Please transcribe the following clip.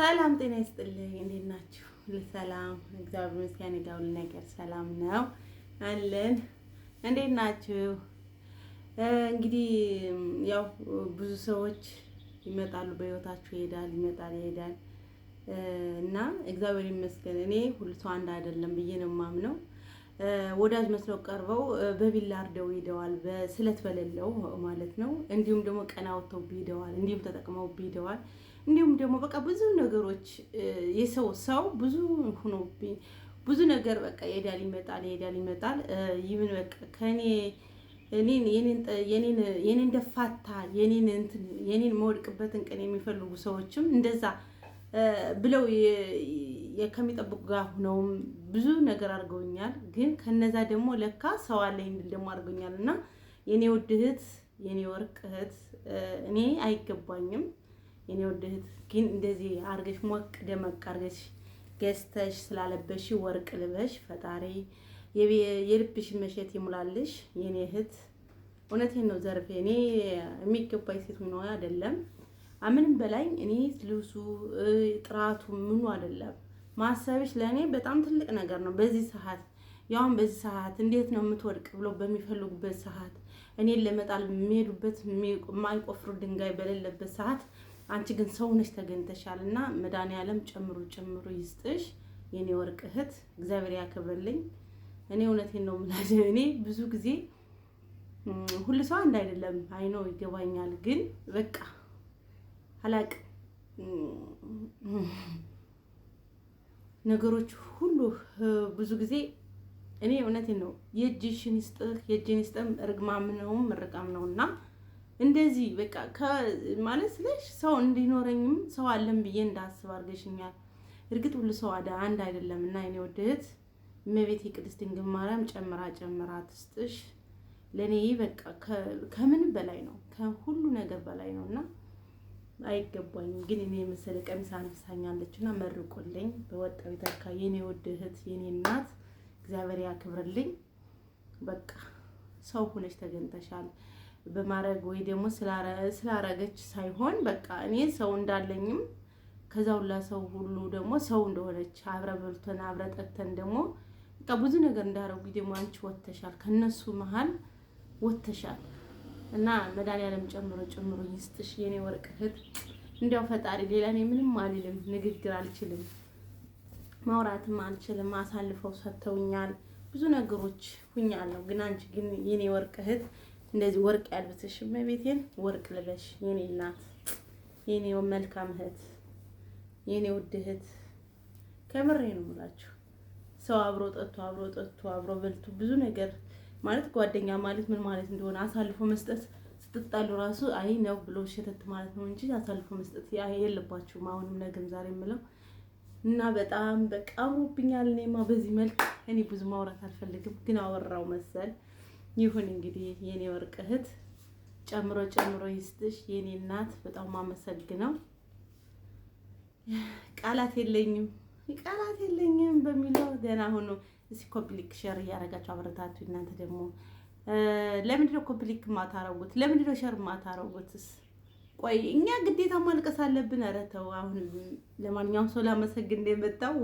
ሰላም ጤና ይስጥልኝ። እንዴት ናችሁ? ሰላም እግዚአብሔር ይመስገን። ጋር ሁሉ ነገር ሰላም ነው አለን። እንዴት ናችሁ? እንግዲህ ያው ብዙ ሰዎች ይመጣሉ፣ በህይወታችሁ ይሄዳል እና እግዚአብሔር ይመስገን እኔ ሁሉ ሰው አንድ አይደለም ብዬ ነው የማምነው። ወዳጅ መስለው ቀርበው በቢላ አርደው ሄደዋል፣ በስለት በሌለው ማለት ነው። እንዲሁም ደግሞ ቀና ወጥተው ሄደዋል፣ እንዲሁም ተጠቅመው ሄደዋል። እንዲሁም ደግሞ በቃ ብዙ ነገሮች ሰው ብዙ ሆኖብኝ ብዙ ነገር በቃ ይሄዳል ይመጣል። ይምን በቃ ከኔ የኔን ደፋታ የኔን መወድቅበትን ቀን የሚፈልጉ ሰዎችም እንደዛ ብለው ከሚጠብቁ ጋር ሆነውም ብዙ ነገር አድርገውኛል። ግን ከነዛ ደግሞ ለካ ሰው አለኝ እንድል ደግሞ አድርገውኛል። እና የኔ ውድ እህት፣ የኔ ወርቅ እህት እኔ አይገባኝም። የኔ ውድ እህት ግን እንደዚህ አርገሽ ሞቅ ደመቅ አርገሽ ገዝተሽ ስላለበሽ ወርቅ ልበሽ። ፈጣሪ የልብሽ መሸት ይሙላልሽ የኔ እህት። እውነቴን ነው ዘርፌ። እኔ የሚገባኝ ሴት ነው አይደለም። ምንም በላይ እኔ ልብሱ ጥራቱ ምኑ አይደለም ማሰብሽ ለእኔ በጣም ትልቅ ነገር ነው። በዚህ ሰዓት ያውን በዚህ ሰዓት እንዴት ነው የምትወድቅ ብሎ በሚፈልጉበት ሰዓት እኔን ለመጣል የሚሄዱበት የማይቆፍሩ ድንጋይ በሌለበት ሰዓት አንቺ ግን ሰው ነሽ ተገኝተሻል። እና መድኃኒዓለም ጨምሩ ይስጥሽ የኔ ወርቅ እህት፣ እግዚአብሔር ያከብርልኝ። እኔ እውነቴን ነው የምላሽ። እኔ ብዙ ጊዜ ሁሉ ሰው አንድ አይደለም አይኖ ይገባኛል። ግን በቃ አላቅ ነገሮች ሁሉ ብዙ ጊዜ እኔ እውነቴን ነው የእጅሽን ይስጥህ እርግማም ነው ምርቃም ነውና እንደዚህ በቃ ማለት ስለሽ ሰው እንዲኖረኝም ሰው አለም ብዬ እንዳስብ አድርገሽኛል። እርግጥ ሁሉ ሰው አንድ አይደለም እና የኔ ውድ እህት እመቤቴ ቅድስት ድንግል ማርያም ጨምራ ትስጥሽ። ለኔ በቃ ከምን በላይ ነው፣ ከሁሉ ነገር በላይ ነውና አይገባኝም። ግን እኔ መሰለ ቀሚስ አንሳኛለችና መርቆልኝ በወጣው ይተካ የኔ ውድ እህት፣ የኔ እናት እግዚአብሔር ያክብርልኝ። በቃ ሰው ሆነሽ ተገኝተሻል በማረግ ወይ ደግሞ ስላረገች ሳይሆን በቃ እኔ ሰው እንዳለኝም ከዛው ሰው ሁሉ ደግሞ ሰው እንደሆነች አብረ በልተን አብረ ጠጥተን ደግሞ በቃ ብዙ ነገር እንዳረጉ ደግሞ አንቺ ወተሻል፣ ከነሱ መሃል ወተሻል። እና መድኃኒዓለም ጨምሮ ይስጥሽ የኔ ወርቅ እህት። እንዲያው ፈጣሪ ሌላ እኔ ምንም አልልም፣ ንግግር አልችልም፣ ማውራትም አልችልም። አሳልፈው ሰጥተውኛል፣ ብዙ ነገሮች ሁኛለሁ። ግን አንቺ ግን የኔ ወርቅ እህት እንደዚህ ወርቅ ያልብስሽ እመቤቴን፣ ወርቅ ልበሽ የኔ እናት፣ የኔ መልካም እህት፣ የኔ ውድ እህት። ከምሬ ነው የምላችሁ። ሰው አብሮ ጠጥቶ አብሮ በልቶ ብዙ ነገር ማለት ጓደኛ ማለት ምን ማለት እንደሆነ አሳልፎ መስጠት፣ ስትጣሉ ራሱ አይ ነው ብሎ ሸተት ማለት ነው እንጂ አሳልፎ መስጠት የለባችሁም። አሁንም ነገም ዛሬ የምለው እና በጣም በቃ አምሮብኛል። እኔማ በዚህ መልክ እኔ ብዙ ማውራት አልፈልግም፣ ግን አወራው መሰል። ይሁን እንግዲህ የኔ ወርቅ እህት ጨምሮ ይስጥሽ የኔ እናት። በጣም ማመሰግነው። ቃላት የለኝም በሚለው ገና ሆኖ እስኪ ኮምፕሊክ ሼር እያደረጋችሁ አበረታቱ። እናንተ ደግሞ ለምንድነው ኮምፕሊክ ማታረጉት? ለምንድነው ሼር ማታረጉትስ? ቆይ እኛ ግዴታ ማልቀስ አለብን? ኧረ ተው። አሁን ለማንኛውም ሰው ላመሰግን እንደመጣው